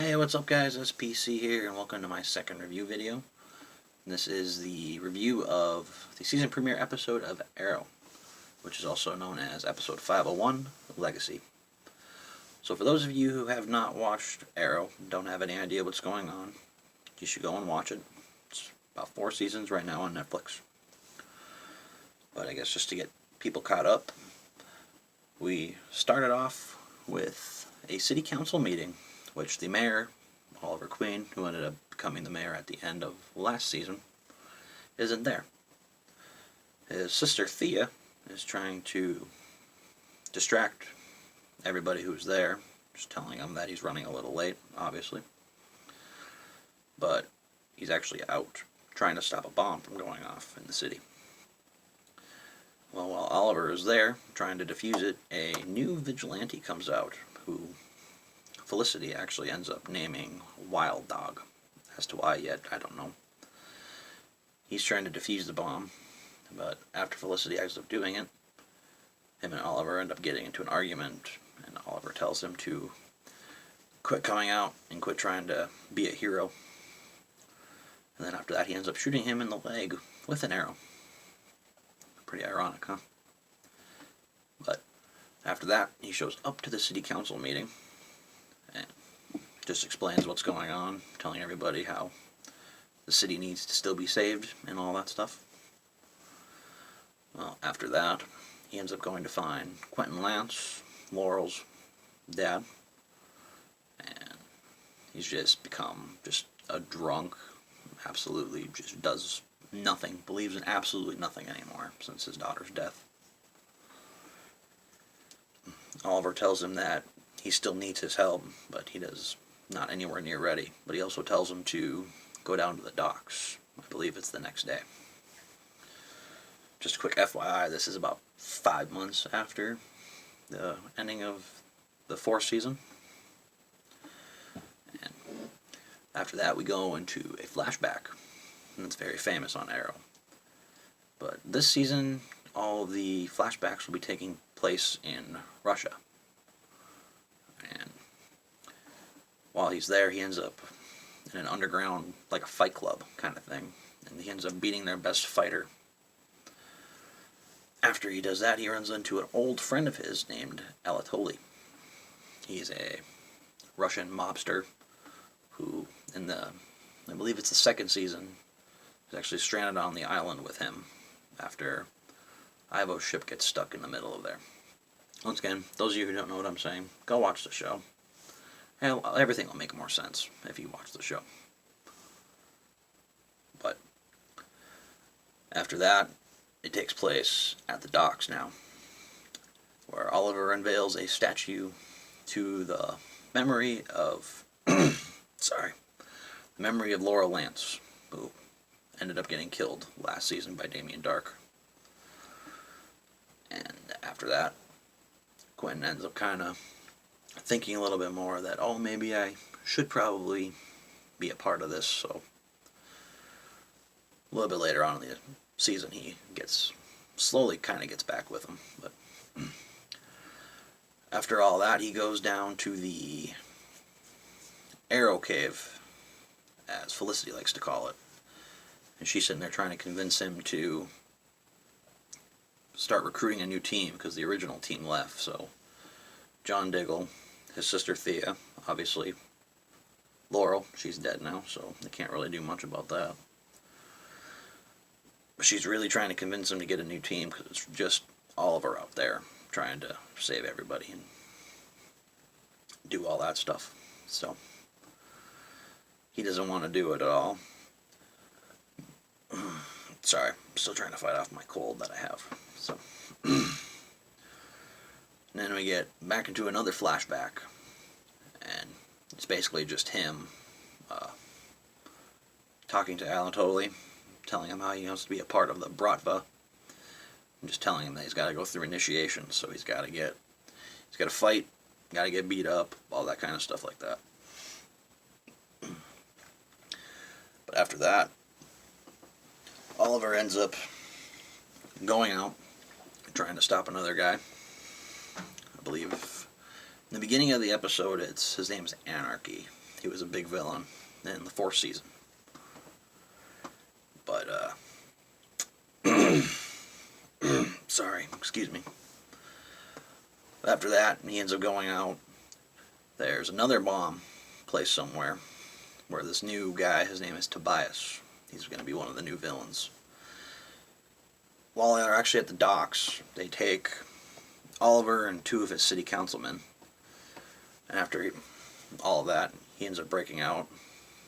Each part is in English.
Hey, what's up guys? It's PC here and welcome to my second review video. This is the review of the season premiere episode of Arrow, which is also known as episode 501, Legacy. So for those of you who have not watched Arrow, don't have any idea what's going on, you should go and watch it. It's about 4 seasons right now on Netflix. But I guess just to get people caught up, we started off with a city council meeting, which the mayor, Oliver Queen, who ended up becoming the mayor at the end of last season, isn't there. His sister Thea is trying to distract everybody who's there, just telling him that he's running a little late, obviously. But he's actually out trying to stop a bomb from going off in the city. Well, while Oliver is there trying to defuse it, a new vigilante comes out who Felicity actually ends up naming Wild Dog. As to why yet, I don't know. He's trying to defuse the bomb, but after Felicity ends up doing it, him and Oliver end up getting into an argument, and Oliver tells him to quit coming out and quit trying to be a hero. And then after that, he ends up shooting him in the leg with an arrow. Pretty ironic, huh? But after that, he shows up to the city council meeting and just explains what's going on, telling everybody how the city needs to still be saved and all that stuff. Well, after that, he ends up going to find Quentin Lance, Laurel's dad, and he's just become just a drunk, absolutely just does nothing, believes in absolutely nothing anymore since his daughter's death. Oliver tells him that he still needs his help, but he does not anywhere near ready. But he also tells him to go down to the docks. I believe it's the next day. Just a quick FYI, this is about 5 months after the ending of the 4th season. And after that, we go into a flashback, and it's very famous on Arrow. But this season, all of the flashbacks will be taking place in Russia. And while he's there, he ends up in an underground, like a fight club kind of thing, and he ends up beating their best fighter. After he does that, he runs into an old friend of his named Anatoly. He's a Russian mobster who, in the, I believe it's the 2nd season, is actually stranded on the island with him after Ivo's ship gets stuck in the middle of there. Once again, those of you who don't know what I'm saying, go watch the show. And everything will make more sense if you watch the show. But after that, it takes place at the docks now, where Oliver unveils a statue to the memory of memory of Laurel Lance, who ended up getting killed last season by Damien Darhk. And after that, Quentin ends up kind of thinking a little bit more that, oh, maybe I should probably be a part of this. So a little bit later on in the season, he slowly kind of gets back with him. But after all that, he goes down to the Arrow Cave, as Felicity likes to call it. And she's sitting there trying to convince him to start recruiting a new team because the original team left. So John Diggle, his sister Thea, obviously Laurel, she's dead now, so they can't really do much about that. But she's really trying to convince him to get a new team because it's just Oliver out there trying to save everybody and do all that stuff. So he doesn't want to do it at all. Sorry, I'm still trying to fight off my cold that I have. So and then we get back into another flashback, and it's basically just him talking to Anatoly, telling him how he wants to be a part of the Bratva, and just telling him that he's got to go through initiation, so he's got to fight, got to get beat up, all that kind of stuff like that. But after that, Oliver ends up going out, trying to stop another guy. I believe in the beginning of the episode, his name's Anarchy. he was a big villain in the 4th season. But, sorry, excuse me. After that, he ends up going out. There's another bomb placed somewhere where this new guy, his name is Tobias, he's going to be one of the new villains. While they're actually at the docks, they take Oliver and 2 of his city councilmen. And after all of that, he ends up breaking out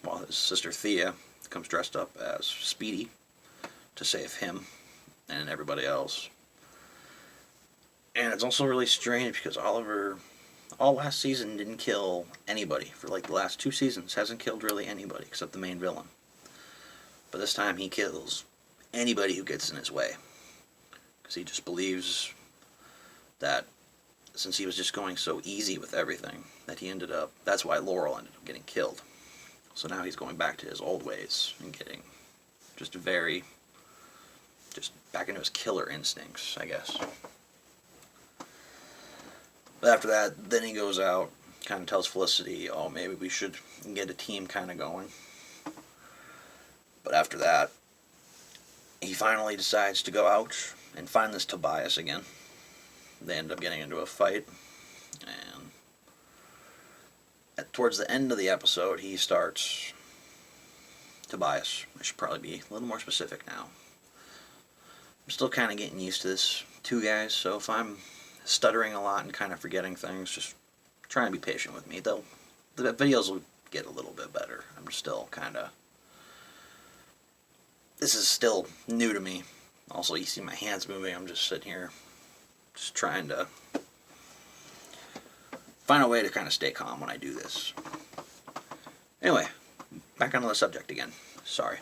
while his sister Thea comes dressed up as Speedy to save him and everybody else. And it's also really strange because Oliver, all last season, didn't kill anybody. For like the last 2 seasons, hasn't killed really anybody except the main villain. But this time he kills anybody who gets in his way. Because he just believes that since he was just going so easy with everything, that he ended up, that's why Laurel ended up getting killed. So now he's going back to his old ways and getting just back into his killer instincts, I guess. But after that, then he goes out, kind of tells Felicity, oh, maybe we should get a team kind of going. But after that, he finally decides to go out and find this Tobias again. They end up getting into a fight, and towards the end of the episode, he starts Tobias. I should probably be a little more specific now. I'm still kind of getting used to this 2 guys, so if I'm stuttering a lot and kind of forgetting things, just try and be patient with me. The videos will get a little bit better. I'm still kind of... This is still new to me. Also, you see my hands moving. I'm just sitting here just trying to find a way to kind of stay calm when I do this. Anyway, back onto the subject again. Sorry.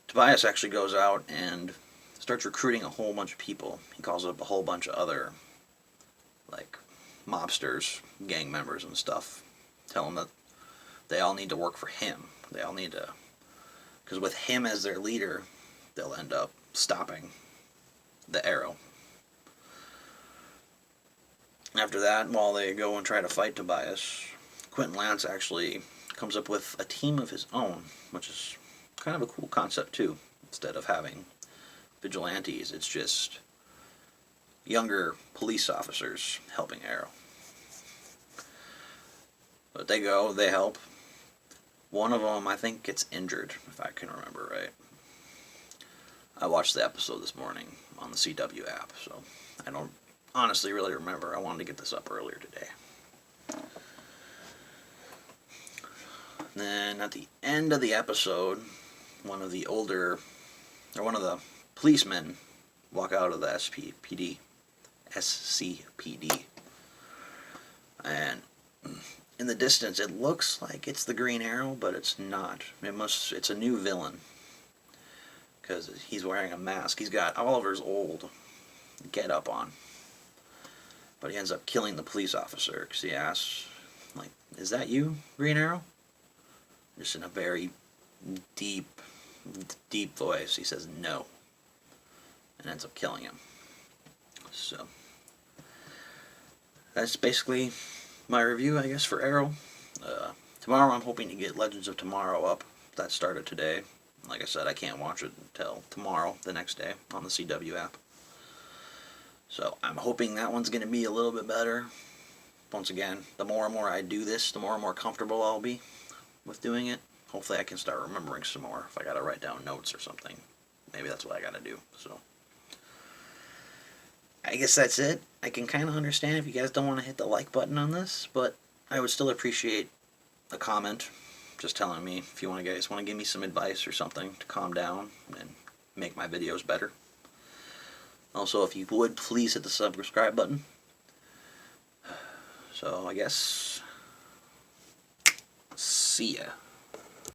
Tobias actually goes out and starts recruiting a whole bunch of people. He calls up a whole bunch of other, like, mobsters, gang members and stuff. Tell them that they all need to work for him. They all need to... Because with him as their leader, they'll end up stopping the Arrow. After that, while they go and try to fight Tobias, Quentin Lance actually comes up with a team of his own, which is kind of a cool concept too. Instead of having vigilantes, it's just younger police officers helping Arrow. But they go, they help. One of them, I think, gets injured, if I can remember right. I watched the episode this morning on the CW app, so I don't honestly really remember. I wanted to get this up earlier today. Then at the end of the episode, one of the policemen walk out of the SCPD, and in the distance it looks like it's the Green Arrow, but it's not. It's a new villain, because he's wearing a mask. He's got Oliver's old get-up on, but he ends up killing the police officer because he asks, like, is that you, Green Arrow? Just in a very deep voice, he says no, and ends up killing him. So that's basically my review, I guess, for Arrow. Tomorrow I'm hoping to get Legends of Tomorrow up. That started today. Like I said, I can't watch it until tomorrow, the next day, on the CW app. So I'm hoping that one's going to be a little bit better. Once again, the more and more I do this, the more and more comfortable I'll be with doing it. Hopefully I can start remembering some more if I got to write down notes or something. Maybe that's what I got to do. So I guess that's it. I can kind of understand if you guys don't want to hit the like button on this, but I would still appreciate a comment just telling me if you guys want to give me some advice or something to calm down and make my videos better. Also, if you would, please hit the subscribe button. So I guess, see ya.